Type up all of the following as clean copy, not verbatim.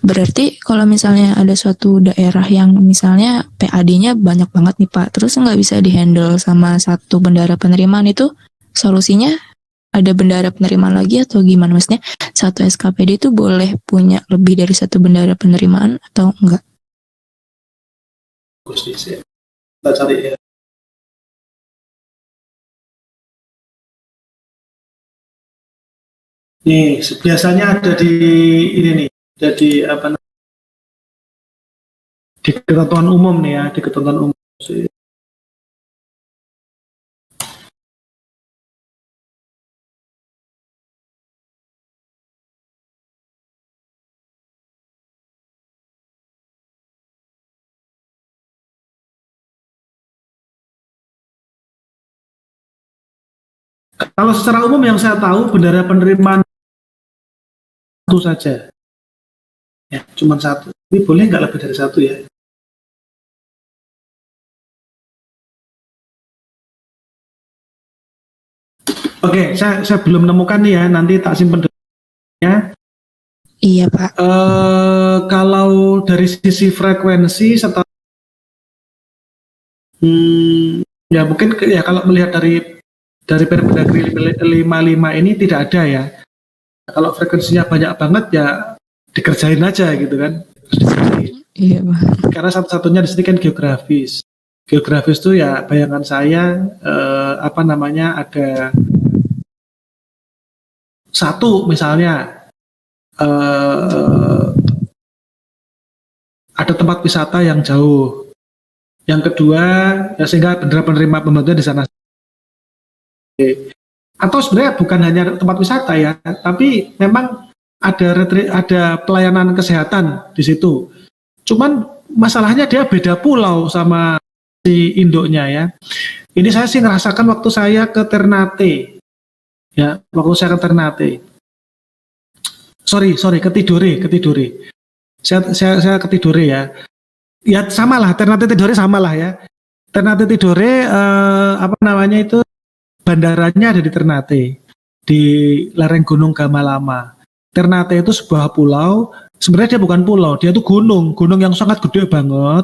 Berarti kalau misalnya ada suatu daerah yang misalnya PAD-nya banyak banget nih Pak, terus nggak bisa dihandle sama satu bendara penerimaan itu, solusinya ada bendara penerimaan lagi atau gimana? Maksudnya satu SKPD itu boleh punya lebih dari satu bendara penerimaan atau enggak? Bagus nih, kita cari ya. Nih, biasanya ada di ini nih, jadi apa namanya, di ketentuan umum nih ya, di ketentuan umum. Kalau secara umum yang saya tahu bendara penerimaan satu saja, ya, cuma satu. Ini boleh nggak lebih dari satu ya? Oke, saya belum menemukan nih ya, nanti tak simpen ya. Iya Pak. Kalau dari sisi frekuensi serta ya mungkin ya kalau melihat dari Permendagri 55 ini tidak ada ya. Kalau frekuensinya banyak banget ya dikerjain aja gitu kan. Iya Pak. Karena satu-satunya di sini kan geografis. Geografis itu ya bayangan saya apa namanya ada satu misalnya ada tempat wisata yang jauh. Yang kedua, ya sehingga bendera penerima pembantuan di sana. Atau sebenarnya bukan hanya tempat wisata ya, tapi memang ada pelayanan kesehatan di situ. Cuman masalahnya dia beda pulau sama si induknya ya. Ini saya sih ngerasakan waktu saya ke Ternate. Ya, waktu saya ke Ternate. Sorry, ke Tidore. Saya ke Tidore ya. Ya samalah, Ternate Tidore samalah ya. Ternate Tidore apa namanya itu bandaranya ada di Ternate, di lereng Gunung Gamalama. Ternate itu sebuah pulau, sebenarnya dia bukan pulau, dia itu gunung yang sangat gede banget,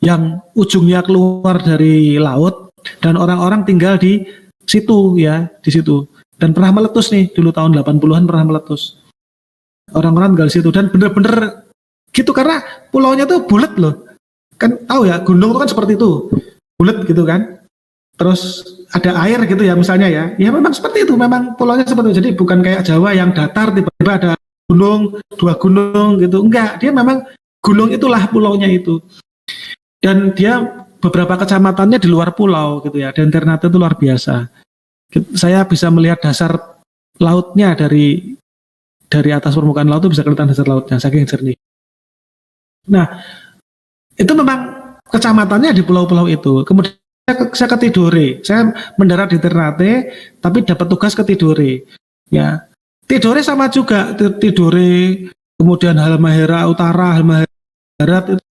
yang ujungnya keluar dari laut, dan orang-orang tinggal di situ ya, di situ. Dan pernah meletus nih, dulu tahun 80-an pernah meletus. Orang-orang tinggal di situ, dan bener-bener gitu, karena pulaunya tuh bulat loh. Kan tahu ya, gunung itu kan seperti itu, bulat gitu kan. Terus ada air gitu ya misalnya ya memang seperti itu, memang pulaunya seperti itu. Jadi bukan kayak Jawa yang datar tiba-tiba ada gunung, dua gunung gitu, enggak, dia memang gunung itulah pulaunya itu. Dan dia beberapa kecamatannya di luar pulau gitu ya, dan Ternate itu luar biasa. Saya bisa melihat dasar lautnya dari atas permukaan laut itu bisa kelihatan dasar lautnya, saking jernih. Nah, itu memang kecamatannya di pulau-pulau itu. Kemudian saya ke Tidore, saya mendarat di Ternate, tapi dapat tugas ke Tidore. Ya, Tidore sama juga, Tidore, kemudian Halmahera Utara, Halmahera Barat, itu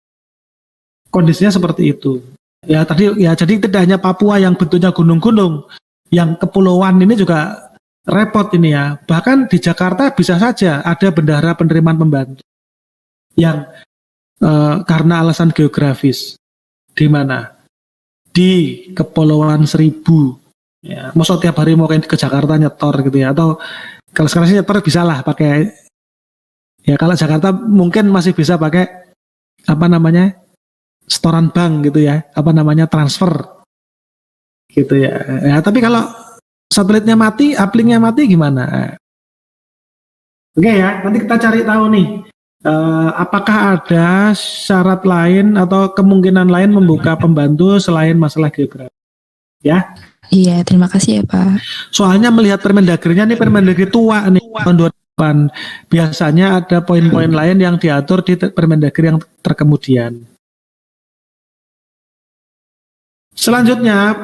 kondisinya seperti itu. Ya tadi ya, jadi tidak hanya Papua yang bentuknya gunung-gunung, yang kepulauan ini juga repot ini ya. Bahkan di Jakarta bisa saja ada bendahara penerimaan pembantu yang karena alasan geografis, di mana? Di Kepulauan Seribu. Ya, maksud tiap hari mau ke Jakarta nyetor gitu ya, atau kalau sekarang sih nyetor bisa lah pakai, ya kalau Jakarta mungkin masih bisa pakai apa namanya setoran bank gitu ya, apa namanya transfer gitu ya. Ya tapi kalau satelitnya mati, uplinknya mati gimana? Oke ya, nanti kita cari tahu nih. Apakah ada syarat lain atau kemungkinan lain membuka pembantu selain masalah geografi? Ya. Iya, terima kasih ya Pak. Soalnya melihat Permendagrinya nih, Permendagri tua nih tahun 2008. Biasanya ada poin-poin lain yang diatur di Permendagri yang terkemudian. Selanjutnya,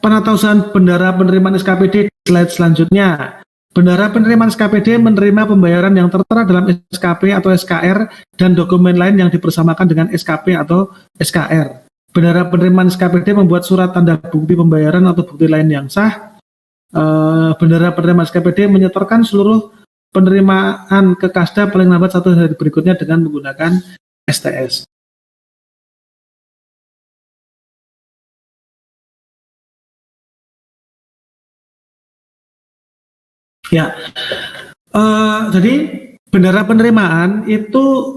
penatausahaan bendara penerimaan SKPD, slide selanjutnya. Bendara penerimaan SKPD menerima pembayaran yang tertera dalam SKP atau SKR dan dokumen lain yang dipersamakan dengan SKP atau SKR. Bendara penerimaan SKPD membuat surat tanda bukti pembayaran atau bukti lain yang sah. Bendara penerimaan SKPD menyetorkan seluruh penerimaan ke Kasda paling lambat 1 hari berikutnya dengan menggunakan STS. Ya, jadi bendera penerimaan itu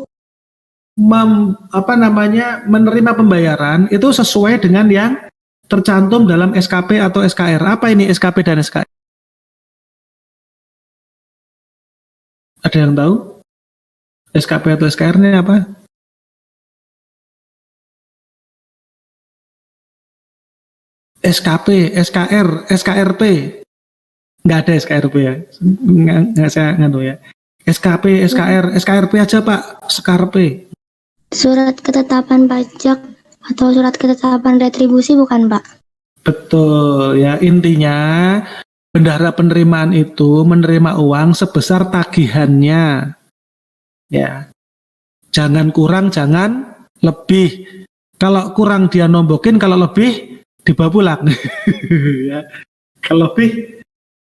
menerima pembayaran itu sesuai dengan yang tercantum dalam SKP atau SKR. Apa ini SKP dan SKR? Ada yang tahu? SKP atau SKR-nya apa? SKP, SKR, SKRP. Nggak ada SKRP ya. Nggak saya nggak ya. SKP, SKR, SKRP aja Pak. SKRP. Surat ketetapan pajak atau surat ketetapan retribusi bukan Pak? Betul ya, intinya bendahara penerimaan itu menerima uang sebesar tagihannya. Ya. Jangan kurang, jangan lebih. Kalau kurang dia nombokin, kalau lebih dibawa pulang. Ya. Kalau lebih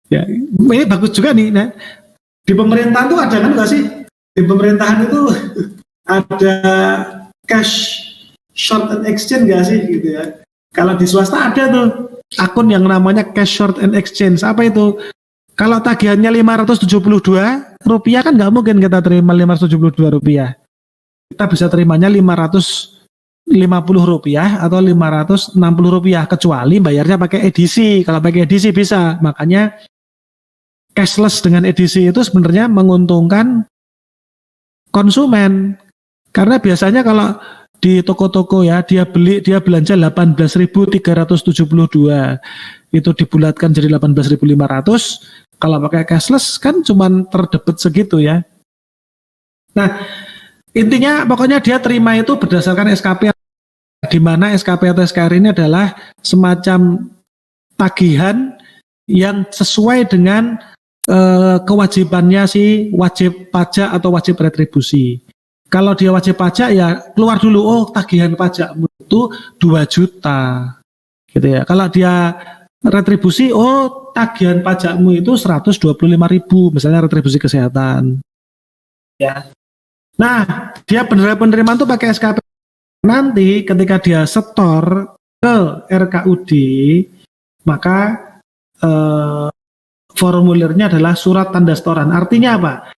ya, ini bagus juga nih. Nah, di pemerintahan tuh ada kan nggak sih? Di pemerintahan itu ada cash short and exchange nggak sih gitu ya? Kalau di swasta ada tuh akun yang namanya cash short and exchange. Apa itu? Kalau tagihannya Rp572 kan nggak mungkin kita terima Rp572. Kita bisa terimanya Rp550 atau Rp560 kecuali bayarnya pakai edisi. Kalau pakai edisi bisa. Makanya cashless dengan edisi itu sebenarnya menguntungkan konsumen. Karena biasanya kalau di toko-toko ya dia belanja 18.372 itu dibulatkan jadi 18.500. Kalau pakai cashless kan cuman terdebet segitu ya. Nah intinya pokoknya dia terima itu berdasarkan SKP, di mana SKP atau SKR ini adalah semacam tagihan yang sesuai dengan kewajibannya si wajib pajak atau wajib retribusi. Kalau dia wajib pajak ya keluar dulu, oh tagihan pajakmu itu 2 juta gitu ya. Kalau dia retribusi, oh tagihan pajakmu itu 125.000 misalnya retribusi kesehatan ya. Nah dia penerimaan tuh pakai SKP. Nanti ketika dia setor ke RKUD maka formulirnya adalah surat tanda setoran. Artinya apa?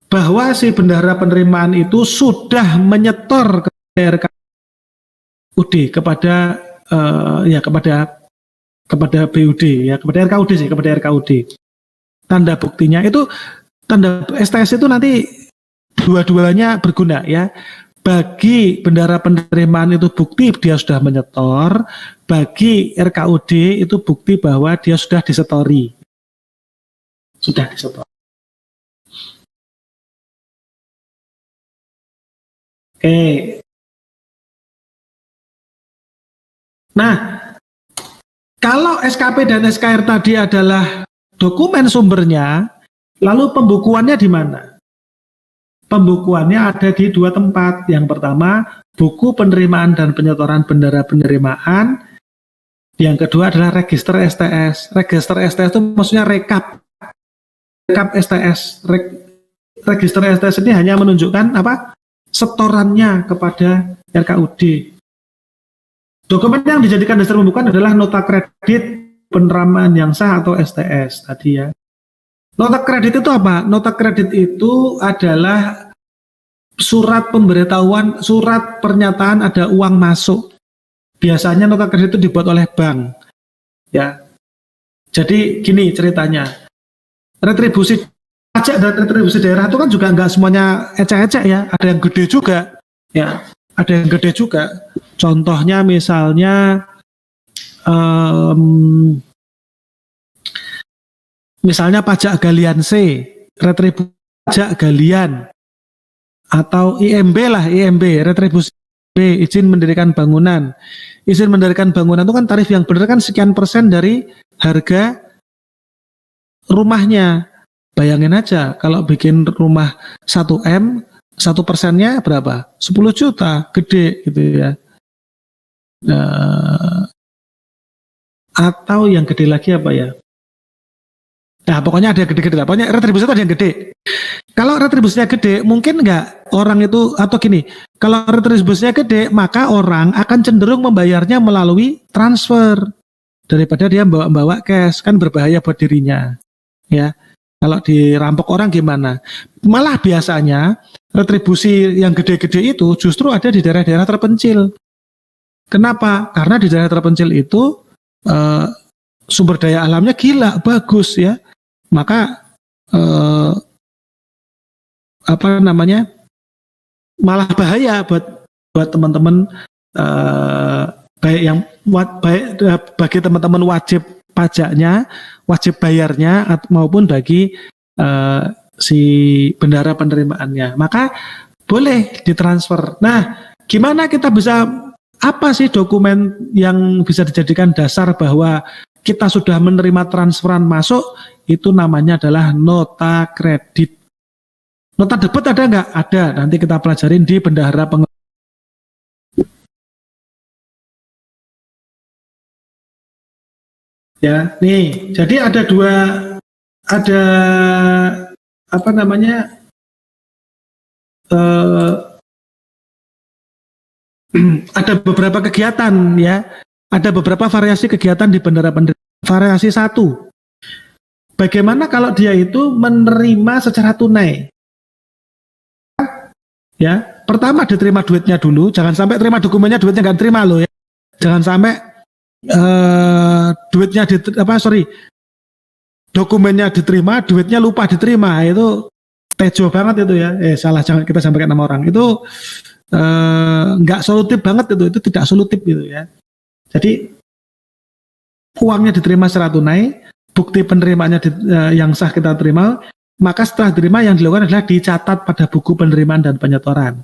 Bahwa si bendahara penerimaan itu sudah menyetor ke RKUD kepada BUD ya, kepada RKUD sih, kepada RKUD. Tanda buktinya itu tanda STS itu nanti dua-duanya berguna ya. Bagi bendahara penerimaan itu bukti dia sudah menyetor, bagi RKUD itu bukti bahwa dia sudah disetori. Sudah disetor. Oke. Nah, kalau SKP dan SKR tadi adalah dokumen sumbernya, lalu pembukuannya di mana? Pembukuannya ada di 2 tempat. Yang pertama, buku penerimaan dan penyetoran bendahara penerimaan. Yang kedua adalah register STS. Register STS itu maksudnya rekap STS. Register STS ini hanya menunjukkan apa? Setorannya kepada RKUD. Dokumen yang dijadikan dasar pembukuan adalah nota kredit penerimaan yang sah atau STS tadi ya. Nota kredit itu apa? Nota kredit itu adalah surat pemberitahuan, surat pernyataan ada uang masuk. Biasanya nota kredit itu dibuat oleh bank. Ya. Jadi gini ceritanya. Retribusi pajak dan retribusi daerah itu kan juga nggak semuanya ecek-ecek ya. Ada yang gede juga. Ya, ada yang gede juga. Contohnya misalnya pajak galian C, retribusi pajak galian, atau IMB lah, IMB, retribusi B, izin mendirikan bangunan. Izin mendirikan bangunan itu kan tarif yang benar kan sekian persen dari harga rumahnya. Bayangin aja, kalau bikin rumah 1M, 1%-nya berapa? 10 juta, gede gitu ya. Atau yang gede lagi apa ya? Nah, pokoknya ada yang gede-gede lah. Pokoknya retribusi itu ada yang gede. Kalau retribusinya gede, mungkin nggak orang itu, atau gini, kalau retribusinya gede, maka orang akan cenderung membayarnya melalui transfer daripada dia bawa cash, kan berbahaya buat dirinya. Ya, kalau dirampok orang gimana? Malah biasanya retribusi yang gede-gede itu justru ada di daerah-daerah terpencil. Kenapa? Karena di daerah terpencil itu sumber daya alamnya gila, bagus ya. Maka malah bahaya buat teman-teman, bagi teman-teman wajib pajaknya, wajib bayarnya, maupun bagi si bendahara penerimaannya. Maka boleh ditransfer. Nah, gimana kita bisa, apa sih dokumen yang bisa dijadikan dasar bahwa kita sudah menerima transferan masuk? Itu namanya adalah nota kredit. Nota debit ada nggak? Ada. Nanti kita pelajarin di bendahara ya. Nih, jadi ada ada beberapa kegiatan ya. Ada beberapa variasi kegiatan di bendahara penerimaan. Variasi 1. Bagaimana kalau dia itu menerima secara tunai? Ya, pertama diterima duitnya dulu, jangan sampai terima dokumennya duitnya nggak terima loh ya. Jangan sampai dokumennya diterima, duitnya lupa diterima, itu tejo banget itu ya. Salah, jangan kita sampaikan nama orang. Itu nggak solutif banget itu tidak solutif gitu ya. Jadi uangnya diterima secara tunai, bukti penerimaannya yang sah kita terima, maka setelah terima yang dilakukan adalah dicatat pada buku penerimaan dan penyetoran.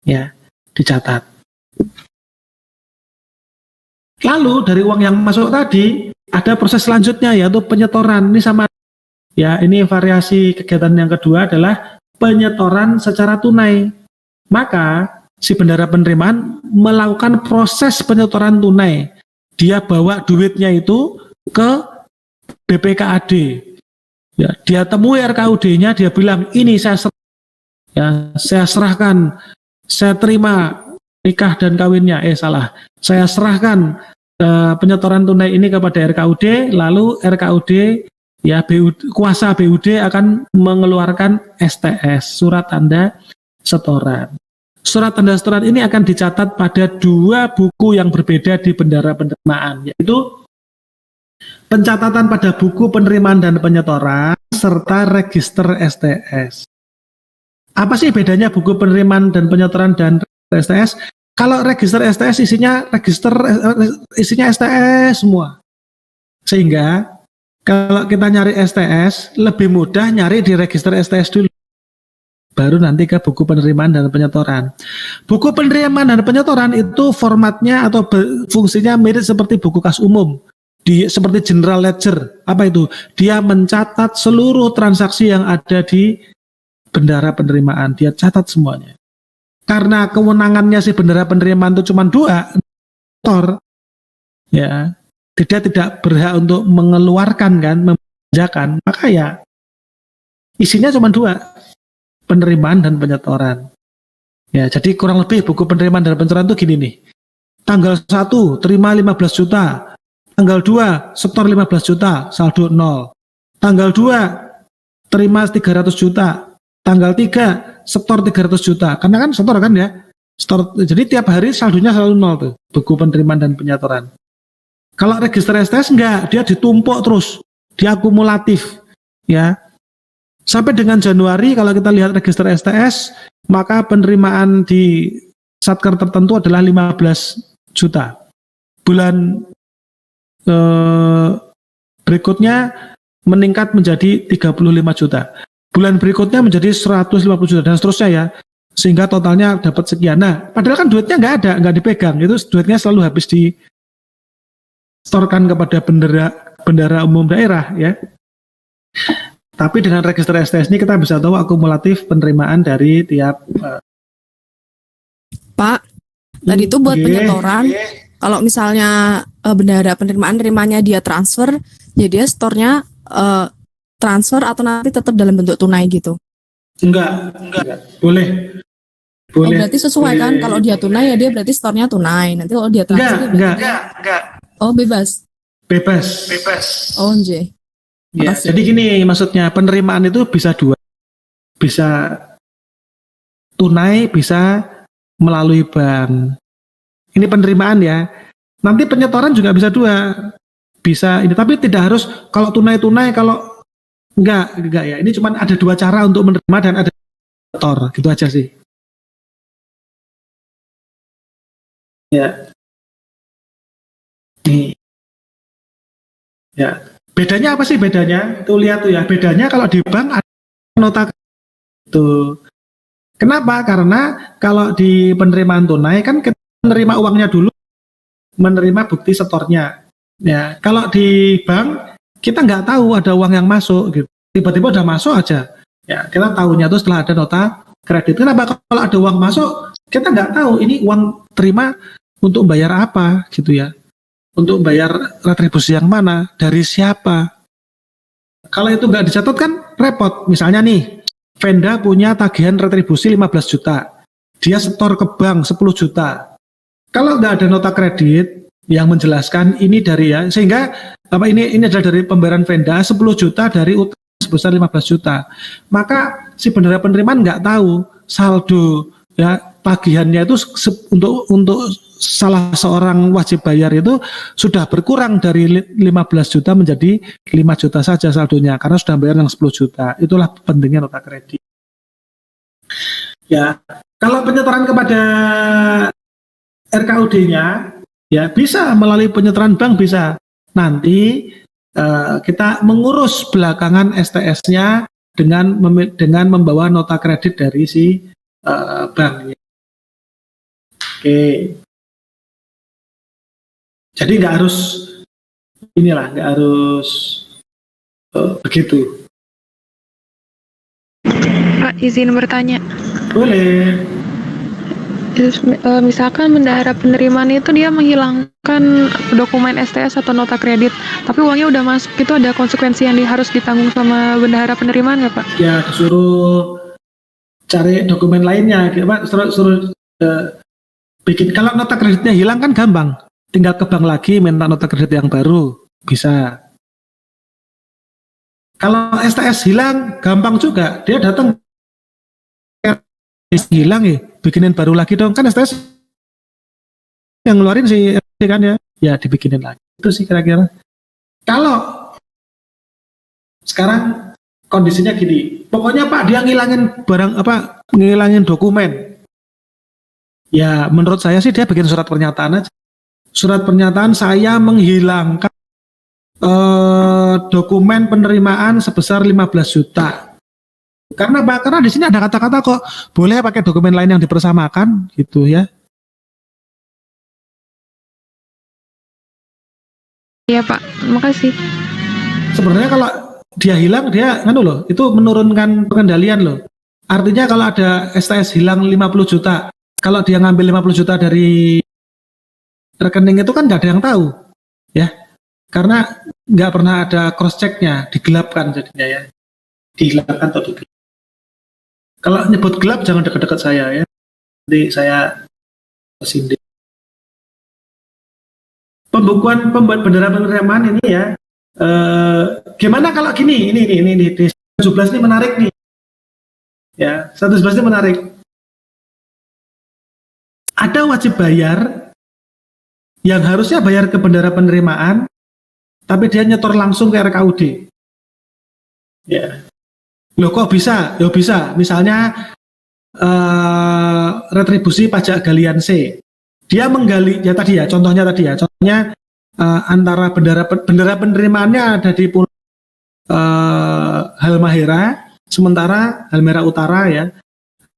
Ya, dicatat. Lalu dari uang yang masuk tadi ada proses selanjutnya yaitu penyetoran. Ini sama ya, ini variasi kegiatan yang kedua adalah penyetoran secara tunai. Maka si bendahara penerimaan melakukan proses penyetoran tunai. Dia bawa duitnya itu ke BPKAD. Ya, dia temui RKUD-nya, dia bilang, ini saya serahkan, saya terima nikah dan kawinnya. Salah. Saya serahkan penyetoran tunai ini kepada RKUD, lalu RKUD ya kuasa BUD akan mengeluarkan STS, surat tanda setoran. Surat tanda setoran ini akan dicatat pada 2 buku yang berbeda di bendahara penerimaan, yaitu pencatatan pada buku penerimaan dan penyetoran serta register STS. Apa sih bedanya buku penerimaan dan penyetoran dan STS? Kalau register STS isinya STS semua. Sehingga kalau kita nyari STS lebih mudah nyari di register STS dulu. Baru nanti ke buku penerimaan dan penyetoran. Buku penerimaan dan penyetoran itu formatnya atau fungsinya mirip seperti buku kas umum. Seperti general ledger. Apa itu? Dia mencatat seluruh transaksi yang ada di bendahara penerimaan. Dia catat semuanya. Karena kewenangannya si bendahara penerimaan itu cuma 2, ya, dia tidak berhak untuk mengeluarkan kan, membelanjakan. Maka ya isinya cuma 2. Penerimaan dan penyetoran. Ya, jadi kurang lebih buku penerimaan dan penyetoran itu gini nih. Tanggal 1 terima 15 juta. Tanggal 2 setor 15 juta, saldo 0. Tanggal 2 terima 300 juta. Tanggal 3 setor 300 juta. Karena kan setor kan ya. Setor, jadi tiap hari saldonya selalu 0 tuh, buku penerimaan dan penyetoran. Kalau register STS enggak, dia ditumpuk terus, diakumulatif. Ya. Sampai dengan Januari kalau kita lihat register STS, maka penerimaan di satker tertentu adalah 15 juta. Bulan berikutnya meningkat menjadi 35 juta. Bulan berikutnya menjadi 150 juta dan seterusnya ya. Sehingga totalnya dapat sekian. Nah, padahal kan duitnya nggak ada, nggak dipegang. Itu duitnya selalu habis disetorkan kepada bendahara umum daerah ya. Tapi dengan register STS ini kita bisa tahu akumulatif penerimaan dari tiap Pak, tadi itu buat penyetoran. Kalau misalnya bendahara penerimaan nerimanya dia transfer, jadi dia stornya transfer atau nanti tetap dalam bentuk tunai gitu? Enggak. Boleh. Oh, berarti sesuai kan? Kalau dia tunai ya dia berarti store-nya tunai. Nanti kalau dia transfer Enggak. oh bebas. Bebas. Oh nggih. Ya, Makasih. jadi gini maksudnya penerimaan itu bisa dua. Bisa tunai, bisa melalui bank. Ini penerimaan ya. Nanti penyetoran juga bisa dua. Bisa ini, tapi tidak harus kalau tunai, kalau enggak ya. Ini cuma ada dua cara untuk menerima dan ada nyetor, gitu aja sih. Ya. Nih. Ya. Bedanya apa sih bedanya? Tuh lihat tuh ya. Bedanya kalau di bank ada nota itu. Kenapa? Karena kalau di penerimaan tunai kan kita menerima uangnya dulu, menerima bukti setornya. Ya, kalau di bank kita nggak tahu ada uang yang masuk gitu. Tiba-tiba udah masuk aja. Ya, kita tahunya tuh setelah ada nota kredit. Kenapa? Kalau ada uang masuk, kita nggak tahu ini uang terima untuk bayar apa gitu ya. Untuk bayar retribusi yang mana, dari siapa. Kalau itu nggak dicatat kan repot. Misalnya nih, Venda punya tagihan retribusi 15 juta. Dia setor ke bank 10 juta. Kalau nggak ada nota kredit yang menjelaskan ini dari ya, sehingga apa ini adalah dari pembayaran Venda 10 juta dari utang sebesar 15 juta. Maka si bendahara penerimaan nggak tahu saldo ya tagihannya itu untuk salah seorang wajib bayar itu sudah berkurang dari 15 juta menjadi 5 juta saja saldonya karena sudah bayar yang 10 juta. Itulah pentingnya nota kredit. Ya, kalau penyetoran kepada RKUD-nya ya bisa melalui penyetoran bank bisa. Nanti kita mengurus belakangan STS-nya dengan membawa nota kredit dari si bank. Oke. Jadi nggak harus nggak harus begitu. Pak, izin bertanya. Boleh. Misalkan bendahara penerimaan itu dia menghilangkan dokumen STS atau nota kredit, tapi uangnya udah masuk, itu ada konsekuensi yang harus ditanggung sama bendahara penerimaan nggak Pak? Ya disuruh cari dokumen lainnya, Pak. Suruh bikin. Kalau nota kreditnya hilang kan gampang. Tinggal ke bank lagi minta nota kredit yang baru, bisa. Kalau STS hilang, gampang juga. Dia datang hilang ya, bikinin baru lagi dong. Kan STS yang ngeluarin si kan ya dibikinin lagi. Itu sih kira-kira. Kalau sekarang kondisinya gini, pokoknya Pak dia ngilangin barang ngilangin dokumen. Ya menurut saya sih dia bikin surat pernyataan aja. Surat pernyataan saya menghilangkan dokumen penerimaan sebesar 15 juta. Karena di sini ada kata-kata kok boleh pakai dokumen lain yang dipersamakan gitu ya. Iya Pak, makasih. Sebenarnya kalau dia hilang dia itu menurunkan pengendalian loh. Artinya kalau ada STS hilang 50 juta, kalau dia ngambil 50 juta dari rekening itu kan nggak ada yang tahu ya, karena nggak pernah ada cross checknya, digelapkan jadinya ya, digelapkan atau digelap. Kalau nyebut gelap jangan dekat-dekat saya ya, nanti saya sindir. Pembukuan bendahara penerimaan ini ya, gimana kalau gini, ini di 17 ini menarik nih ya, 111 ini menarik. Ada wajib bayar yang harusnya bayar ke bendahara penerimaan, tapi dia nyetor langsung ke RKUD. Ya, loh kok bisa? Ya bisa. Misalnya retribusi pajak galian C. Dia menggali, ya tadi ya, contohnya antara bendahara penerimaannya ada di Pulau Halmahera, sementara Halmahera Utara ya,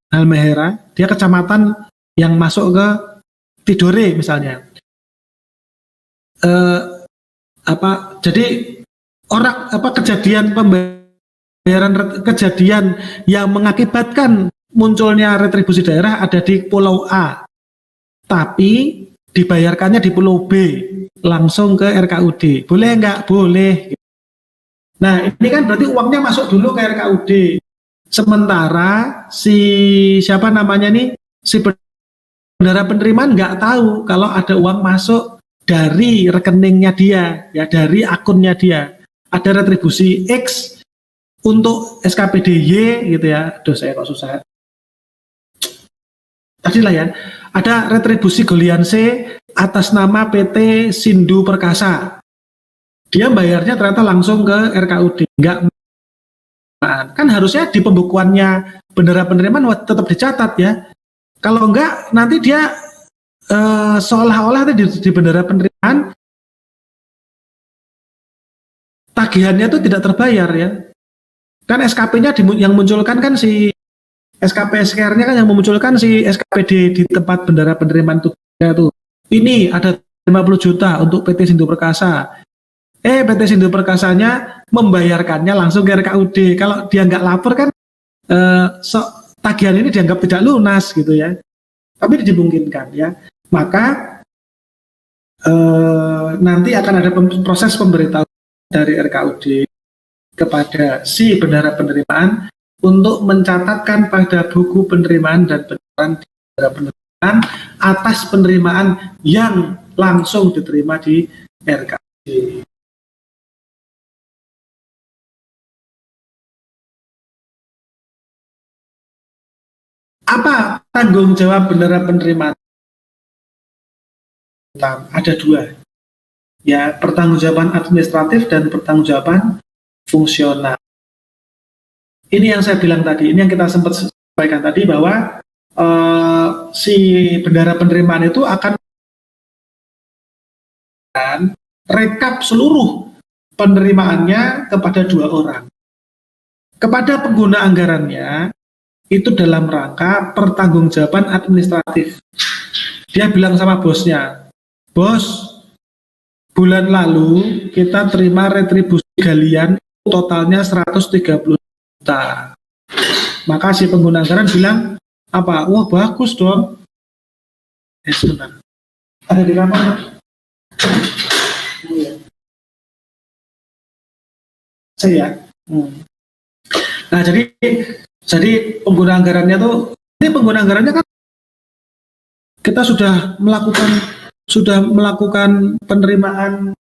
Halmahera, dia kecamatan yang masuk ke Tidore misalnya. Jadi kejadian yang mengakibatkan munculnya retribusi daerah ada di Pulau A, tapi dibayarkannya di Pulau B langsung ke RKUD. Boleh nggak? Boleh. Nah, ini kan berarti uangnya masuk dulu ke RKUD. Sementara si siapa namanya nih, si bendahara penerimaan nggak tahu kalau ada uang masuk dari rekeningnya dia, ya dari akunnya dia. Ada retribusi X untuk SKPDY gitu ya. Aduh, saya kok susah. Tadi lah ya, ada retribusi Golian C atas nama PT Sindu Perkasa. Dia bayarnya ternyata langsung ke RKUD, nggak. Kan harusnya di pembukuannya bendahara penerimaan tetap dicatat ya. Kalau enggak, nanti dia seolah-olah di bendahara penerimaan tagihannya itu tidak terbayar ya. Kan SKP-nya yang munculkan kan si SKP SKR-nya kan yang memunculkan si SKPD di tempat bendahara penerimaan itu. Ini ada 50 juta untuk PT Sindu Perkasa. PT Sindu Perkasanya membayarkannya langsung ke RKUD. Kalau dia nggak lapor kan tagihan ini dianggap tidak lunas gitu ya. Tapi dimungkinkan ya. Maka nanti akan ada proses pemberitahuan dari RKUD kepada si bendahara penerimaan untuk mencatatkan pada buku penerimaan dan penerimaan di bendahara penerimaan atas penerimaan yang langsung diterima di RKUD. Apa tanggung jawab bendahara penerimaan? Ada dua, ya, pertanggungjawaban administratif dan pertanggungjawaban fungsional. Ini yang saya bilang tadi, ini yang kita sempat sampaikan tadi bahwa si bendahara penerimaan itu akan rekap seluruh penerimaannya kepada dua orang. Kepada pengguna anggarannya itu dalam rangka pertanggungjawaban administratif. Dia bilang sama bosnya, bos, bulan lalu kita terima retribusi galian totalnya 130 juta. Maka si pengguna anggaran bilang, apa? Wah, bagus dong. Sebentar. Ada di kamar? Saya. Nah, jadi pengguna anggarannya tuh, ini pengguna anggarannya kan kita sudah melakukan penerimaan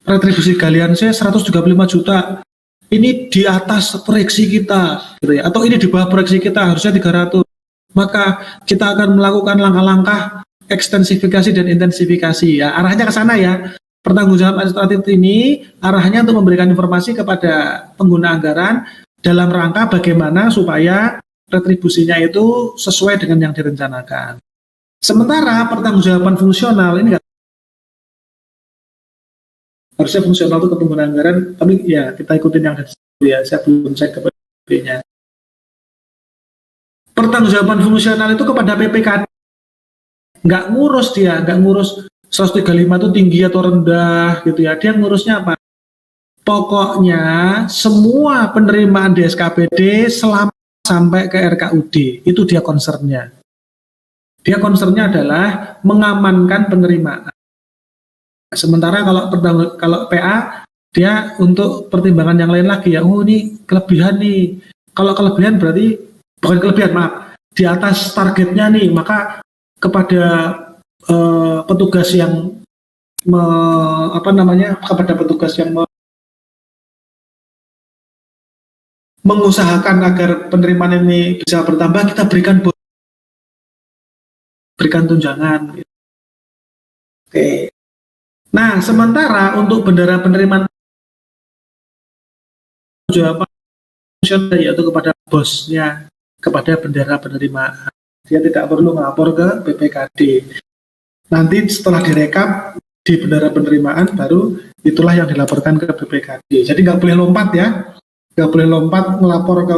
retribusi galian saya 135 juta. Ini di atas proyeksi kita gitu ya, atau ini di bawah proyeksi kita harusnya 300. Maka kita akan melakukan langkah-langkah ekstensifikasi dan intensifikasi ya. Arahnya ke sana ya. Pertanggungjawaban administratif ini arahnya untuk memberikan informasi kepada pengguna anggaran dalam rangka bagaimana supaya retribusinya itu sesuai dengan yang direncanakan. Sementara pertanggungjawaban fungsional ini harusnya fungsional itu ke pengguna anggaran, tapi ya kita ikutin yang dari situ ya, saya belum cek ke PPKD-nya. Pertanggungjawaban fungsional itu kepada PPKD, nggak ngurus 135 itu tinggi atau rendah gitu ya, dia ngurusnya apa? Pokoknya semua penerimaan di SKPD selama sampai ke RKUD, itu dia concernnya. Dia concernnya adalah mengamankan penerimaan. Sementara kalau PA, dia untuk pertimbangan yang lain lagi ya, oh ini kelebihan nih. Kalau kelebihan berarti, bukan kelebihan, maaf, di atas targetnya nih, maka kepada petugas yang mengusahakan agar penerimaan ini bisa bertambah, kita berikan tunjangan. Oke. Nah, sementara untuk bendahara penerimaan jawaban fungsional yaitu kepada bosnya, kepada bendahara penerimaan. Dia tidak perlu melapor ke BPKD. Nanti setelah direkap di bendahara penerimaan baru itulah yang dilaporkan ke BPKD. Jadi nggak boleh lompat ya, nggak boleh lompat melapor ke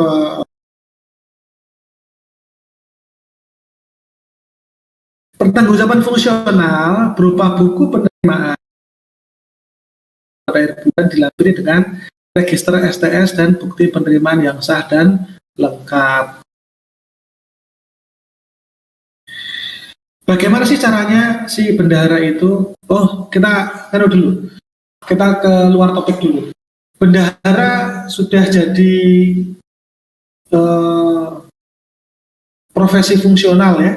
pertanggungjawaban fungsional berupa buku penerimaan akhir bulan dilengkapi dengan register STS dan bukti penerimaan yang sah dan lengkap. Bagaimana sih caranya si bendahara itu? Oh, kita taruh dulu. kita ke luar topik dulu. Bendahara sudah jadi profesi fungsional ya.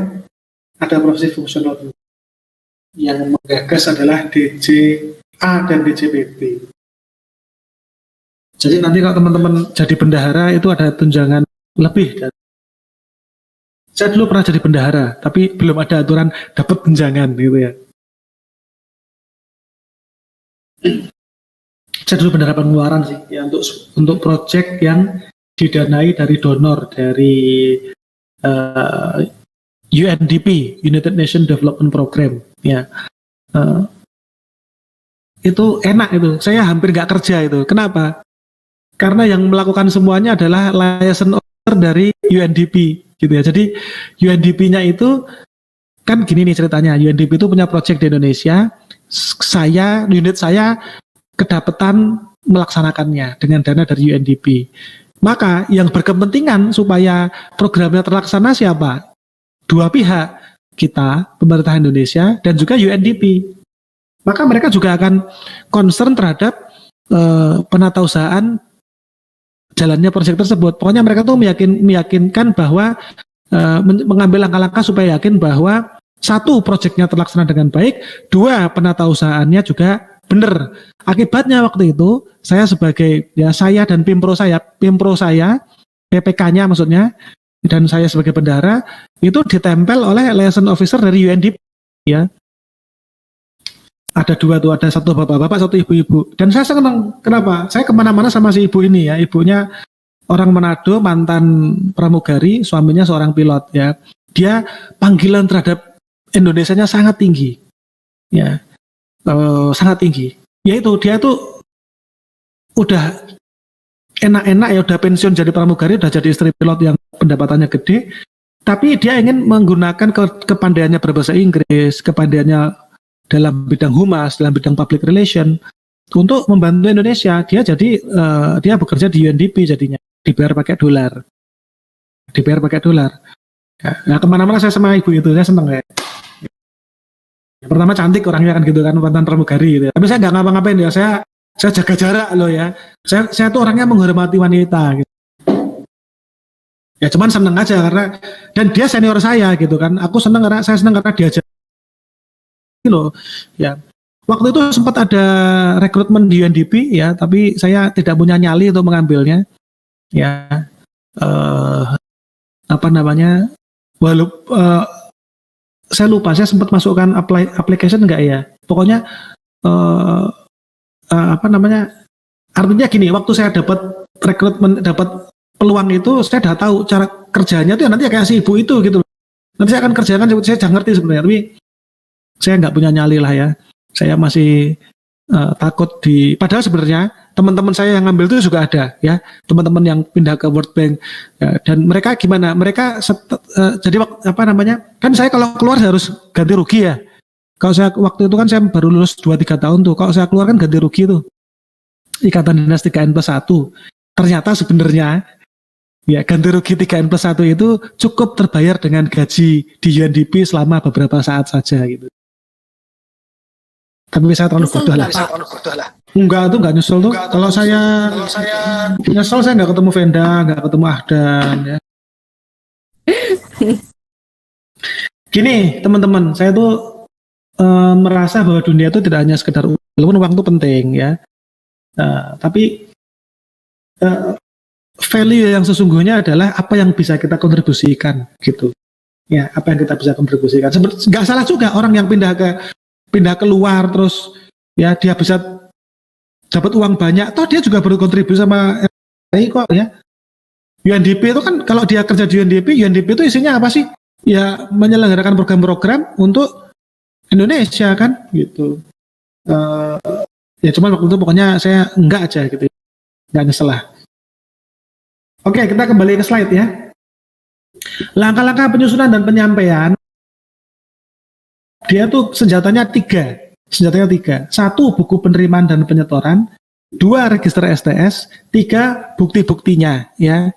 Ada profesi fungsional yang menggagas adalah DJA dan DJPP. Jadi nanti kalau teman-teman jadi bendahara itu ada tunjangan lebih. Saya dulu pernah jadi bendahara, tapi belum ada aturan dapat tunjangan gitu ya. Saya dulu bendahara pengeluaran sih, ya untuk proyek yang didanai dari donor dari UNDP, United Nations Development Program, ya. Itu enak itu. Saya hampir nggak kerja itu. Kenapa? Karena yang melakukan semuanya adalah liaison officer dari UNDP. Gitu ya. Jadi UNDP-nya itu kan gini nih ceritanya. UNDP itu punya proyek di Indonesia. Unit saya kedapatan melaksanakannya dengan dana dari UNDP. Maka yang berkepentingan supaya programnya terlaksana siapa? Dua pihak, kita, pemerintah Indonesia, dan juga UNDP. Maka mereka juga akan concern terhadap penatausahaan jalannya proyek tersebut. Pokoknya mereka tuh meyakinkan bahwa mengambil langkah-langkah supaya yakin bahwa satu, proyeknya terlaksana dengan baik, dua, penatausahaannya juga benar. Akibatnya waktu itu saya sebagai saya dan pimpro saya PPK-nya maksudnya, dan saya sebagai bendahara itu ditempel oleh liaison officer dari UNDP ya. Ada dua tuh, ada satu bapak-bapak, satu ibu-ibu. Dan saya senang, kenapa? Saya kemana-mana sama si ibu ini ya. Ibunya orang Manado, mantan pramugari, suaminya seorang pilot ya. Dia panggilan terhadap Indonesianya sangat tinggi, ya, sangat tinggi. Yaitu dia tuh udah enak-enak ya, udah pensiun jadi pramugari, udah jadi istri pilot yang pendapatannya gede. Tapi dia ingin menggunakan kepandaiannya berbahasa Inggris, kepandaiannya dalam bidang humas, dalam bidang public relation untuk membantu Indonesia. Dia jadi dia bekerja di UNDP jadinya, dibayar pakai dolar. Nah, kemana-mana saya sama ibu itu, saya seneng ya. Yang pertama cantik orangnya kan gitu kan, mantan pramugari gitu. Tapi saya nggak ngapa-ngapain ya, saya jaga jarak loh ya. Saya tuh orangnya menghormati wanita gitu. Ya cuman seneng aja karena, dan dia senior saya gitu kan. Saya seneng karena diajak loh ya. Waktu itu sempat ada rekrutmen di UNDP ya, tapi saya tidak punya nyali untuk mengambilnya ya. Saya lupa, saya sempat masukkan application enggak ya. Pokoknya artinya gini, waktu saya dapat rekrutmen, dapat peluang itu, saya udah tahu cara kerjanya tuh ya, nanti kayak si ibu itu gitu. Nanti saya akan kerjakan, saya jangan ngerti sebenarnya, tapi saya nggak punya nyali lah ya. Saya masih takut padahal sebenarnya teman-teman saya yang ngambil itu juga ada ya, teman-teman yang pindah ke World Bank ya, dan mereka gimana? Mereka jadi kan saya kalau keluar harus ganti rugi ya. Kalau saya waktu itu kan saya baru lulus 2-3 tahun tuh. Kalau saya keluar kan ganti rugi tuh. Ikatan dinas 3N+1. Ternyata sebenarnya ya ganti rugi 3N+1 itu cukup terbayar dengan gaji di UNDP selama beberapa saat saja gitu. Tapi saya terlalu bodoh lah. Enggak tuh, enggak nyesel tuh. Kalau saya nyesel, saya enggak ketemu Venda, enggak ketemu Ahdan ya. Gini teman-teman, saya tuh merasa bahwa dunia itu tidak hanya sekedar walaupun uang itu penting ya. Tapi value yang sesungguhnya adalah apa yang bisa kita kontribusikan gitu. Ya, apa yang kita bisa kontribusikan. Enggak salah juga orang yang pindah keluar terus ya dia bisa dapat uang banyak, toh dia juga berkontribusi sama RI kok ya. UNDP itu kan kalau dia kerja di UNDP itu isinya apa sih? Ya menyelenggarakan program-program untuk Indonesia kan gitu. Ya cuman waktu itu pokoknya saya enggak aja gitu, enggak nyesel lah. Oke, kita kembali ke slide ya. Langkah-langkah penyusunan dan penyampaian. Dia tuh senjatanya tiga. Satu, buku penerimaan dan penyetoran. 2, register STS. 3, bukti-buktinya ya.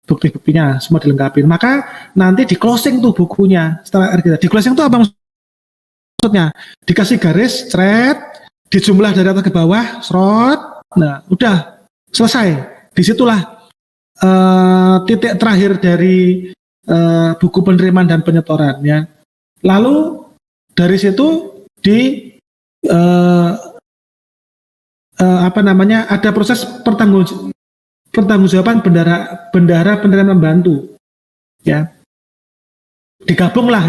Bukti-buktinya semua dilengkapi. Maka nanti di closing tuh bukunya. Setelah di closing tuh apa maksudnya? Dikasih garis, thread, dijumlah dari atas ke bawah, serot. Nah, udah selesai. Disitulah titik terakhir dari buku penerimaan dan penyetoran ya. Lalu dari situ ada proses pertanggungjawaban bendahara penerima membantu ya. Digabunglah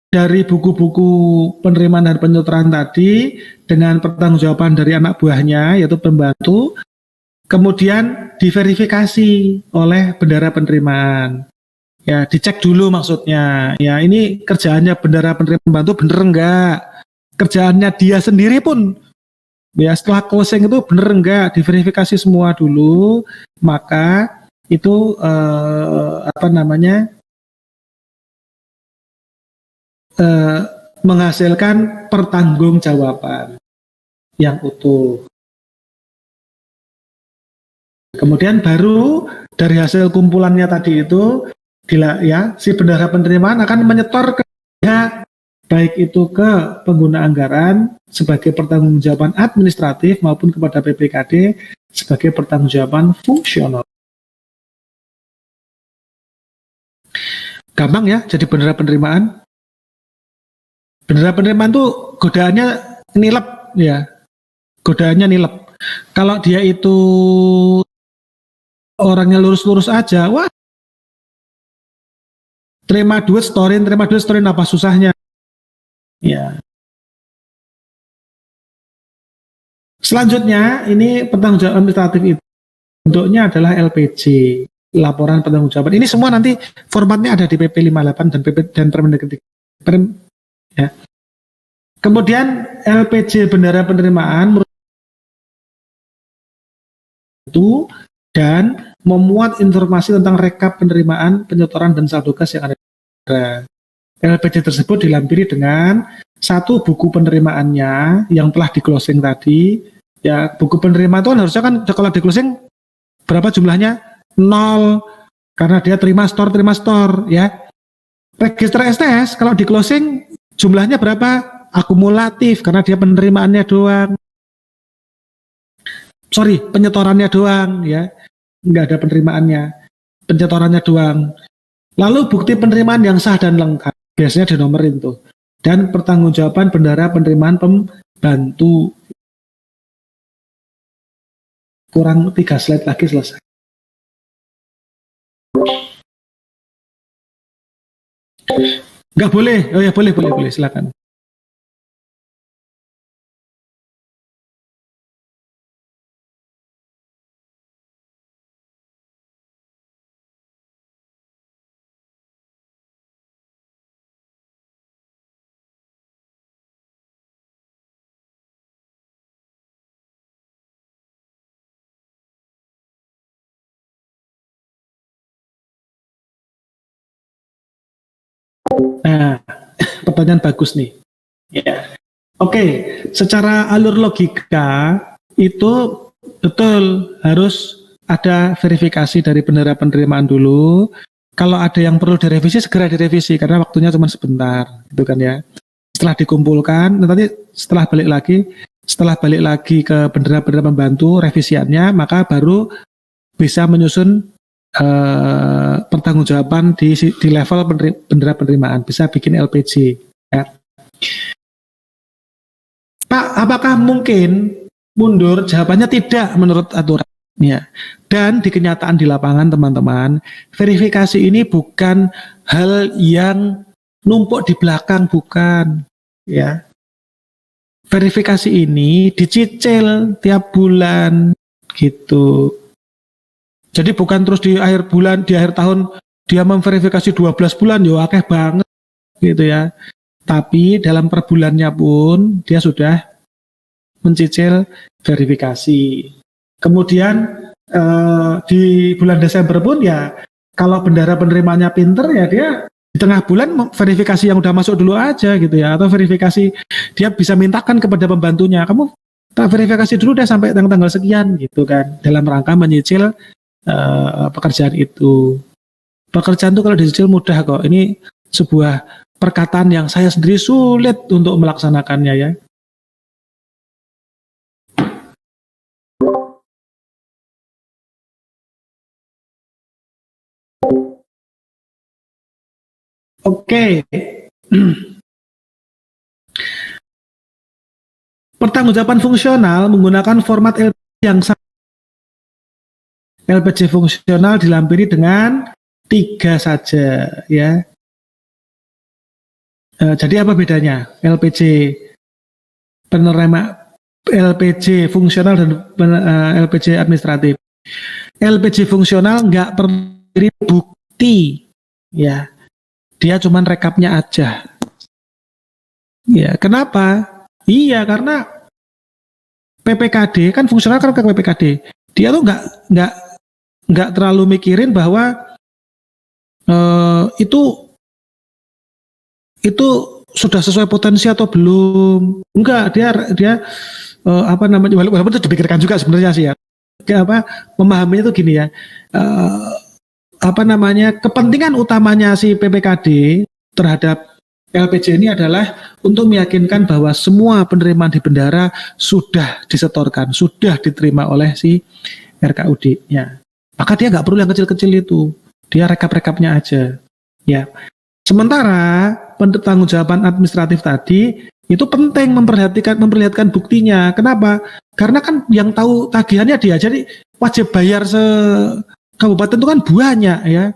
dari buku-buku penerimaan dan penyetoran tadi dengan pertanggungjawaban dari anak buahnya yaitu pembantu, kemudian diverifikasi oleh bendahara penerimaan. Ya, dicek dulu maksudnya. Ya, ini kerjaannya bendahara penerima membantu bener enggak? Kerjaannya dia sendiri pun ya setelah closing itu bener enggak? Diverifikasi semua dulu, maka itu menghasilkan pertanggungjawaban yang utuh. Kemudian baru dari hasil kumpulannya tadi itu si bendahara penerimaan akan menyetor ke pihak baik itu ke pengguna anggaran sebagai pertanggungjawaban administratif maupun kepada PPKD sebagai pertanggungjawaban fungsional. Gampang ya jadi bendahara penerimaan. Bendahara penerimaan tuh godaannya nilep ya. Godaannya nilep. Kalau dia itu orangnya lurus-lurus aja, wah, terima duit storin apa susahnya ya. Selanjutnya ini pertanggungjawaban administratif itu bentuknya adalah LPJ, laporan pertanggungjawaban. Ini semua nanti formatnya ada di PP 58 dan Permendikbud ya. Kemudian LPJ bendahara penerimaan itu dan memuat informasi tentang rekap penerimaan, penyetoran dan saldo kas yang ada. LPJ tersebut dilampiri dengan satu buku penerimaannya yang telah di closing tadi. Ya, buku penerimaan itu kan harusnya kan kalau di closing berapa jumlahnya? 0 karena dia terima store ya. Register STS kalau di closing jumlahnya berapa? Akumulatif karena dia penerimaannya doang. Penyetorannya doang ya. Nggak ada penerimaannya, penyetorannya doang. Lalu bukti penerimaan yang sah dan lengkap biasanya dinomorin tuh. Dan pertanggungjawaban bendahara penerimaan pembantu. Kurang 3 slide lagi selesai. Nggak boleh? Oh ya boleh silakan. Nah, pertanyaan bagus nih. Ya. Oke, secara alur logika itu betul harus ada verifikasi dari bendahara penerimaan dulu. Kalau ada yang perlu direvisi segera direvisi karena waktunya cuma sebentar, gitu kan ya. Setelah dikumpulkan, nanti setelah balik lagi ke bendahara pembantu revisiannya, maka baru bisa menyusun pertanggungjawaban di level bendahara penerimaan, bisa bikin LPJ ya. Pak, apakah mungkin mundur? Jawabannya tidak menurut aturan ya. Dan di kenyataan di lapangan teman-teman, verifikasi ini bukan hal yang numpuk di belakang, bukan ya. Verifikasi ini dicicil tiap bulan gitu. Jadi bukan terus di akhir tahun dia memverifikasi 12 bulan, ya akeh banget gitu ya. Tapi dalam per bulannya pun dia sudah mencicil verifikasi. Kemudian di bulan Desember pun ya kalau bendahara penerimanya pinter ya dia di tengah bulan verifikasi yang udah masuk dulu aja gitu ya. Atau verifikasi dia bisa mintakan kepada pembantunya, kamu tak verifikasi dulu deh sampai tanggal sekian gitu kan. Dalam rangka menyicil pekerjaan itu. Pekerjaan itu kalau dicicil mudah kok. Ini sebuah perkataan yang saya sendiri sulit untuk melaksanakannya ya. Oke. Pertanggungjawaban fungsional menggunakan format LPG yang sama. LPG fungsional dilampiri dengan 3 saja, ya. Jadi apa bedanya? LPG fungsional dan LPG administratif. LPG fungsional nggak perlu bukti, ya. Dia cuman rekapnya aja. Ya, kenapa? Iya, karena PPKD kan fungsional kan ke PPKD. Dia tuh nggak terlalu mikirin bahwa itu sudah sesuai potensi atau belum. Enggak, dia apa namanya, walaupun itu dipikirkan juga sebenarnya sih ya. Memahaminya itu gini ya. Apa namanya, kepentingan utamanya si PPKD terhadap LPG ini adalah untuk meyakinkan bahwa semua penerimaan di bendara sudah disetorkan, sudah diterima oleh si RKUD-nya. Maka dia nggak perlu yang kecil-kecil itu, dia rekap-rekapnya aja. Ya. Sementara pertanggungjawaban administratif tadi itu penting memperlihatkan buktinya. Kenapa? Karena kan yang tahu tagihannya dia, jadi wajib bayar kabupaten itu kan banyak, ya.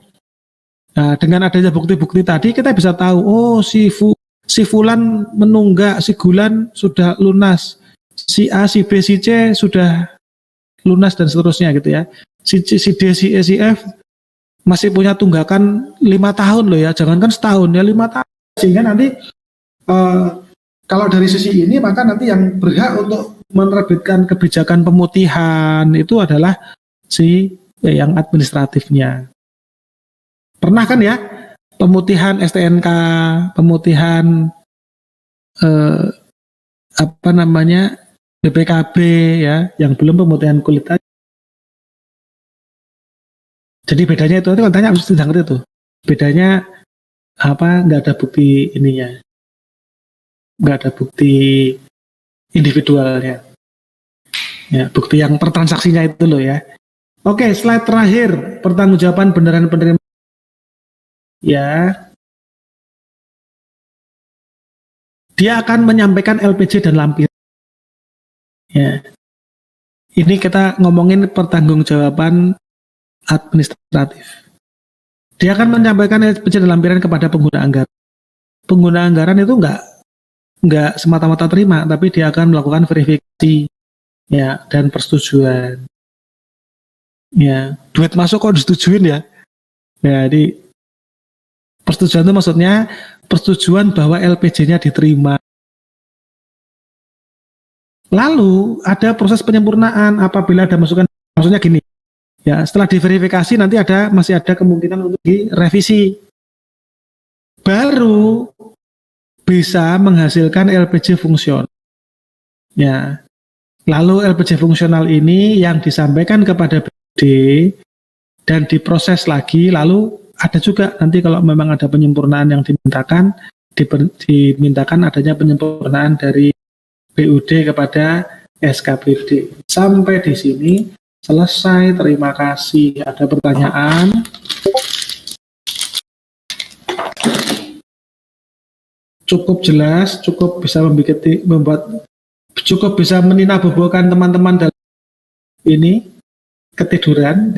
Nah, dengan adanya bukti-bukti tadi kita bisa tahu, oh si Fulan menunggak, si Gulan sudah lunas, si A, si B, si C sudah lunas dan seterusnya gitu ya. Si D, si E, si F masih punya tunggakan 5 tahun loh ya, jangankan setahun ya, 5 tahun. Sehingga nanti kalau dari sisi ini maka nanti yang berhak untuk menerbitkan kebijakan pemutihan itu adalah yang administratifnya. Pernah kan ya pemutihan STNK, pemutihan apa namanya BPKB ya, yang belum pemutihan kulit aja. Jadi bedanya itu kalau tanya mesti ngerti itu. Bedanya apa? Nggak ada bukti ininya, nggak ada bukti individualnya. Ya, bukti yang per transaksinya itu loh ya. Oke, slide terakhir, pertanggungjawaban beneran penerima. Ya, dia akan menyampaikan LPG dan lampiran. Ya, ini kita ngomongin pertanggungjawaban administratif. Dia akan menyampaikan LPG dan lampiran kepada pengguna anggaran. Pengguna anggaran itu nggak semata-mata terima, tapi dia akan melakukan verifikasi, ya, dan persetujuan. Ya, duit masuk kok disetujuin ya. Ya, jadi persetujuan itu maksudnya persetujuan bahwa LPG-nya diterima. Lalu ada proses penyempurnaan apabila ada masukan, maksudnya gini. Ya, setelah diverifikasi nanti masih ada kemungkinan untuk direvisi. Baru bisa menghasilkan LPG fungsional. Ya. Lalu LPG fungsional ini yang disampaikan kepada BUD dan diproses lagi, lalu ada juga nanti kalau memang ada penyempurnaan yang dimintakan adanya penyempurnaan dari BUD kepada SKPD. Sampai di sini selesai, terima kasih. Ada pertanyaan? Cukup jelas, cukup bisa cukup bisa meninabobokan teman-teman dalam ini ketiduran.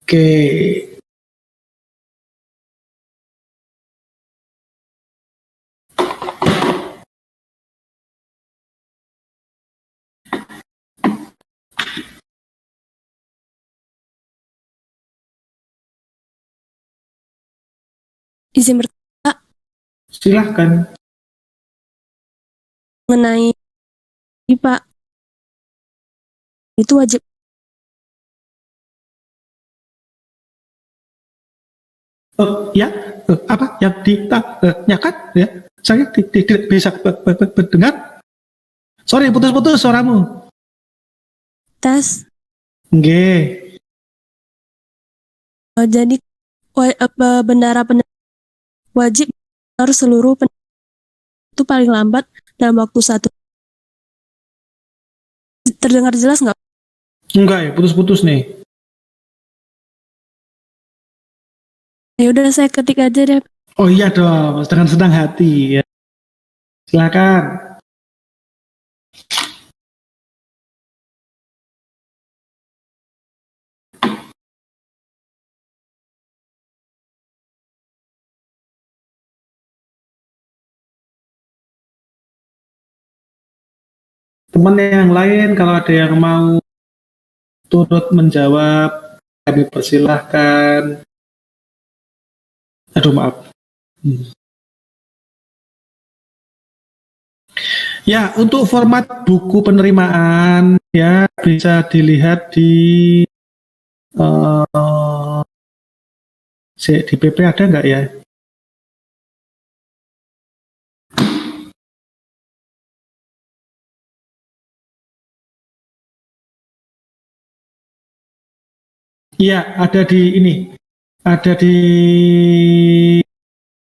Oke. Izin bertanya Silahkan. mengenai ini, Pak. Itu wajib Ya, apa yang ditanyakan ya? Saya tidak bisa mendengar. Sorry, putus-putus suaramu. tes. Nggih. Jadi bendara wajib harus seluruh itu paling lambat dalam waktu 1 terdengar jelas nggak? Enggak ya, putus-putus nih. Ya udah saya ketik aja deh. Oh iya dong, dengan senang hati ya. Silakan. Teman yang lain kalau ada yang mau turut menjawab, kami persilahkan. Aduh maaf. Ya, untuk format buku penerimaan ya bisa dilihat di di PP ada nggak ya? Iya, ada di ini. Ada di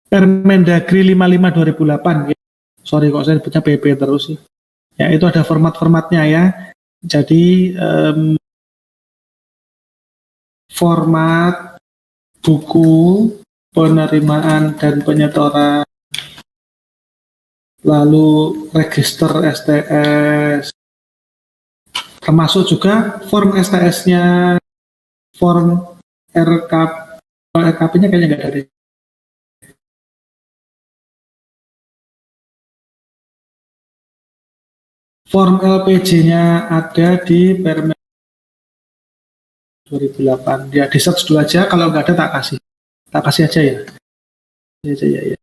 Permendagri 55 2008 ya. Sorry kok saya sebutnya PP terus ya. Ya, itu ada format-formatnya ya. Jadi format buku penerimaan dan penyetoran, lalu register STS, termasuk juga form STS-nya, form RKP-nya kayaknya nggak ada. Form LPJ-nya ada di Permen 2008. Ya, di search dulu aja, kalau nggak ada tak kasih. Tak kasih aja ya. Ya.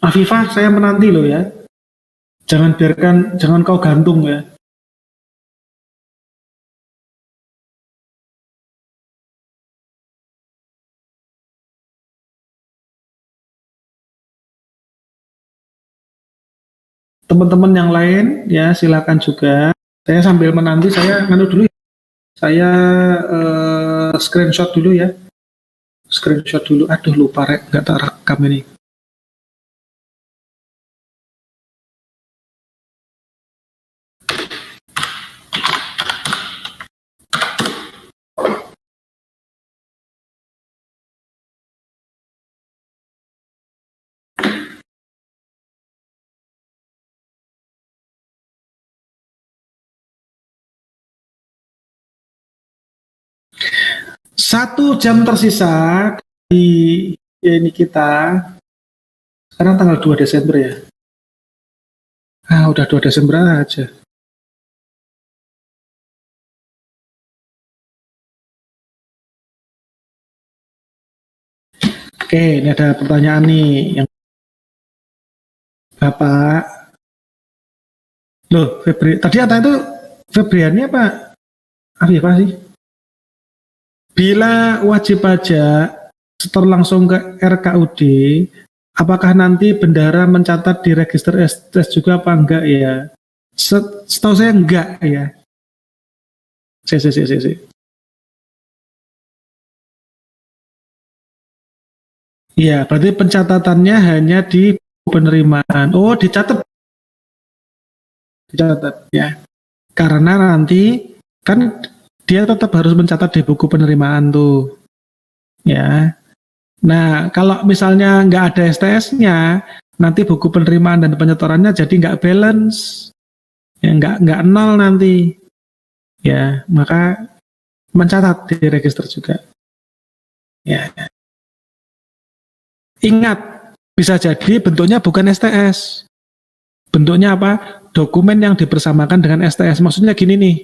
Afifah, saya menanti loh ya. Jangan kau gantung ya. Teman-teman yang lain ya silakan juga. Saya sambil menanti, saya dulu. Saya screenshot dulu ya. Screenshot dulu. Aduh lupa rek, nggak tak rekam ini. Satu jam tersisa di ini kita. Sekarang tanggal 2 Desember ya. Udah 2 Desember aja. Oke, ini ada pertanyaan nih yang Bapak. Loh, tadi apa itu Febriani apa? Apa sih? Bila wajib pajak setor langsung ke RKUD, apakah nanti bendara mencatat di register STS juga apa enggak ya? Setahu saya enggak ya. Iya, berarti pencatatannya hanya di penerimaan. Oh, dicatat ya. Karena nanti kan dia tetap harus mencatat di buku penerimaan tuh. Ya. Nah, kalau misalnya nggak ada STS-nya, nanti buku penerimaan dan penyetorannya jadi nggak balance. Ya, nggak nol nanti. Ya, maka mencatat di register juga. Ya. Ingat, bisa jadi bentuknya bukan STS. Bentuknya apa? Dokumen yang dibersamakan dengan STS. Maksudnya gini nih,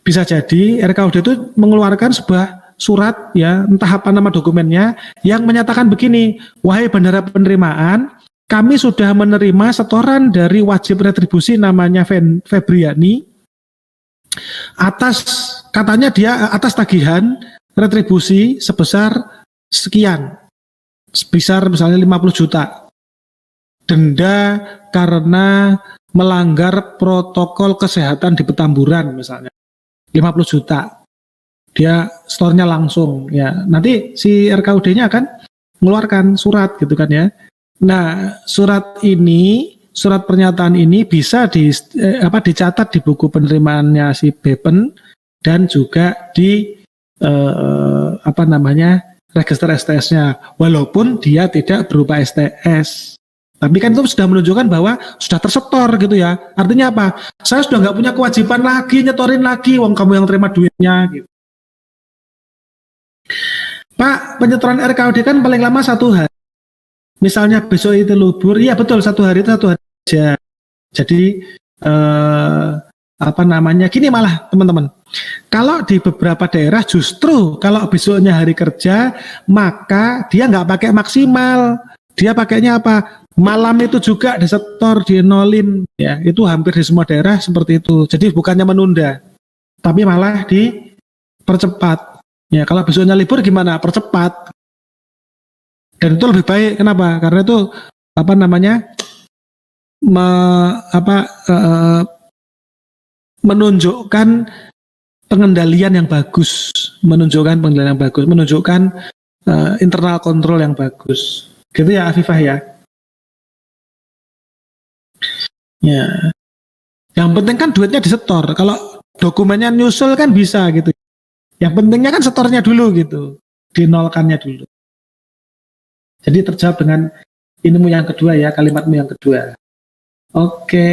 bisa jadi RKUD itu mengeluarkan sebuah surat, ya, entah apa nama dokumennya, yang menyatakan begini, wahai bendara penerimaan, kami sudah menerima setoran dari wajib retribusi namanya Febriani, katanya dia atas tagihan retribusi sebesar sekian. Sebesar misalnya 50 juta. Denda karena melanggar protokol kesehatan di Petamburan misalnya. 50 juta. Dia store-nya langsung ya. Nanti si RKUD-nya akan mengeluarkan surat gitu kan ya. Nah, surat pernyataan ini bisa dicatat di buku penerimaannya si Bepen dan juga di register STS-nya, walaupun dia tidak berupa STS. Tapi kan itu sudah menunjukkan bahwa sudah tersetor gitu ya. Artinya apa? Saya sudah nggak punya kewajiban lagi nyetorin lagi, wong kamu yang terima duitnya gitu. Pak, penyetoran RKUD kan paling lama 1 hari. Misalnya besok itu libur, iya betul 1 hari itu 1 hari aja. Jadi gini malah teman-teman. Kalau di beberapa daerah justru kalau besoknya hari kerja, maka dia nggak pakai maksimal. Dia pakainya apa? Malam itu juga disetor, dienolin. Ya, itu hampir di semua daerah seperti itu. Jadi bukannya menunda, tapi malah dipercepat. Ya, kalau besoknya libur gimana? Percepat. Dan itu lebih baik. Kenapa? Karena itu menunjukkan pengendalian yang bagus, menunjukkan internal control yang bagus. Gitu ya Afifah ya. Ya. Yang penting kan duitnya disetor. Kalau dokumennya nyusul kan bisa gitu. Yang pentingnya kan setornya dulu gitu. Dinolkannya dulu. Jadi terjawab dengan inimu yang kedua ya, kalimatmu yang kedua. Oke.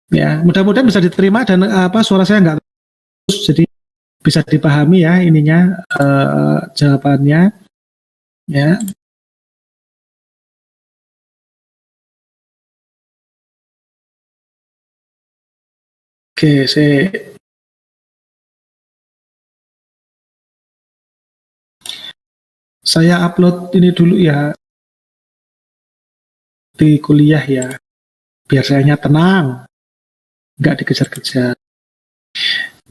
Ya, mudah-mudahan bisa diterima dan suara saya nggak terus, jadi bisa dipahami ya ininya jawabannya. Ya. Oke, saya upload ini dulu ya di kuliah ya, biar sayanya tenang, nggak dikejar-kejar.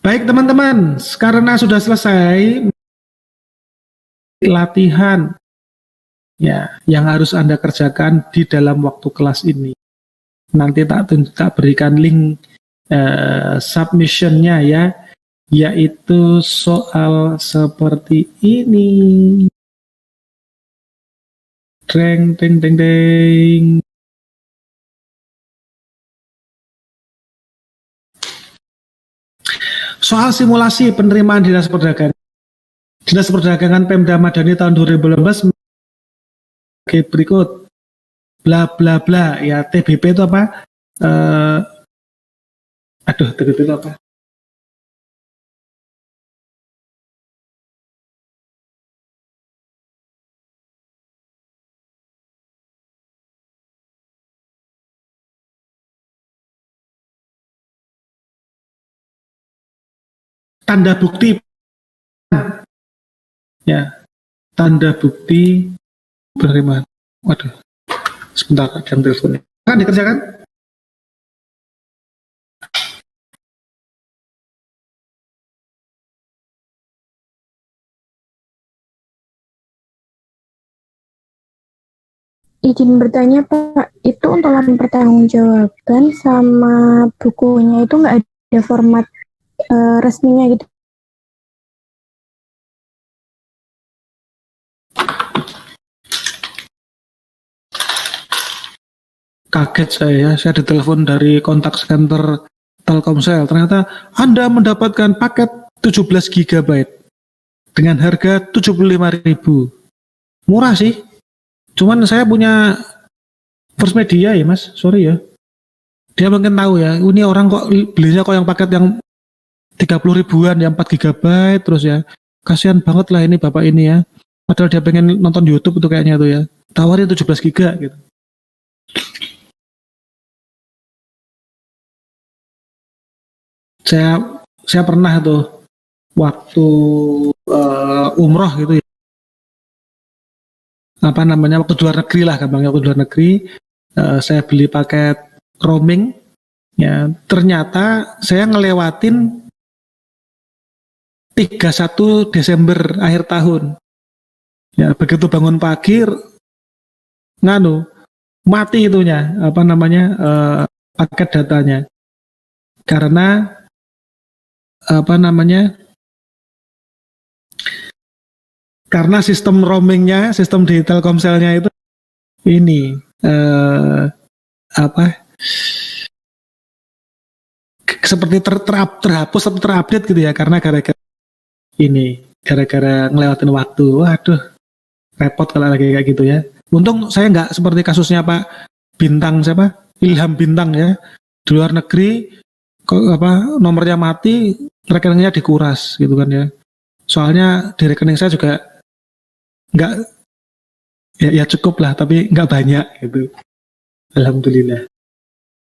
Baik teman-teman, karena sudah selesai latihan ya yang harus Anda kerjakan di dalam waktu kelas ini. Nanti tak berikan link submissionnya ya, yaitu soal seperti ini. Deng, deng, deng, deng. Soal simulasi penerimaan Dinas Perdagangan. Dinas Perdagangan Pemda Madani tahun 2018 oke, berikut bla bla bla ya. TBP itu apa? TBP itu apa? Tanda bukti ya, tanda bukti penerimaan. Waduh, sebentar ada yang telepon. Kan dikerjakan? Izin bertanya Pak, itu untuk laporan pertanggungjawaban sama bukunya itu nggak ada format resminya gitu? Kaget saya ditelepon dari kontak center Telkomsel. Ternyata Anda mendapatkan paket 17 GB dengan harga 75.000. Murah sih. Cuman saya punya First Media ya Mas, sorry ya. Dia mungkin tahu ya, ini orang kok belinya kok yang paket yang 30 ribuan, yang 4 GB terus ya. Kasihan banget lah ini bapak ini ya. Padahal dia pengen nonton YouTube itu kayaknya tuh ya. Tawarin 17 GB gitu. Saya pernah tuh waktu umroh gitu ya. Waktu luar negeri lah gampangnya, waktu luar negeri saya beli paket roaming ya, ternyata saya ngelewatin 31 Desember akhir tahun ya, begitu bangun pagi mati itunya paket datanya karena apa namanya, karena sistem roamingnya, sistem di Telkomselnya itu ini apa seperti terhapus atau terupdate gitu ya, karena gara-gara ngelewatin waktu. Waduh, repot kalau lagi kayak gitu ya. Untung saya nggak seperti kasusnya Pak Bintang, siapa, Ilham Bintang ya, di luar negeri nomornya mati, rekeningnya dikuras gitu kan ya. Soalnya di rekening saya juga nggak, ya cukup lah, tapi nggak banyak gitu. Alhamdulillah.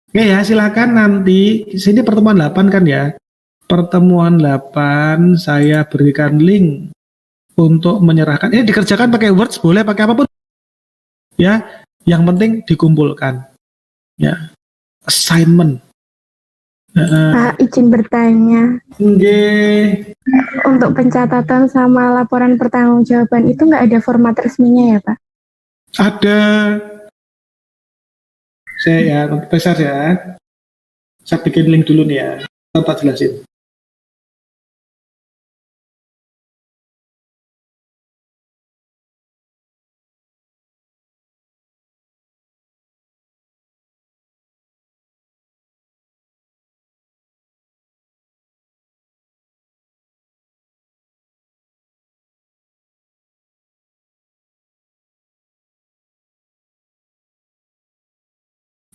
Oke ya, silakan nanti sini pertemuan 8 kan ya. Pertemuan 8 saya berikan link untuk menyerahkan. Ini dikerjakan pakai Word, boleh pakai apapun. Ya, yang penting dikumpulkan. Ya, assignment. Pak, izin bertanya. Nggih. Untuk pencatatan sama laporan pertanggungjawaban itu nggak ada format resminya ya, Pak? Ada. Saya ya, besar ya. Saya bikin link dulu nih ya. Tak jelasin.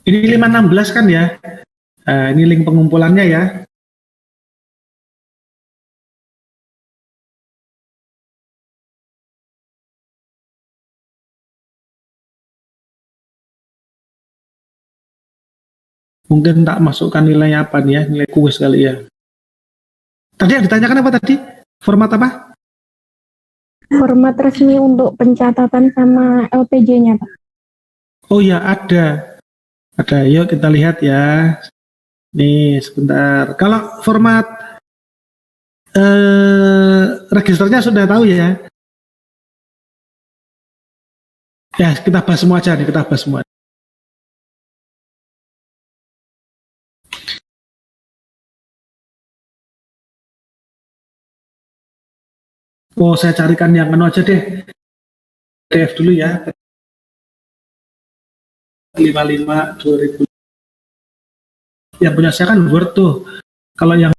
Ini 516 kan ya? Ini link pengumpulannya ya. Mungkin tak masukkan nilainya apa nih ya, nilai kuis kali ya. Tadi yang ditanyakan apa tadi? Format apa? Format resmi untuk pencatatan sama LPJ-nya, Pak. Oh ya, ada. Ada, yuk kita lihat ya. Nih, sebentar. Kalau format registernya sudah tahu ya. Ya, kita bahas semua aja nih, kita bahas semua. Oh, saya carikan yang anu aja deh. PDF dulu ya. 55 2000. Yang punya saya kan Word tuh. Kalau yang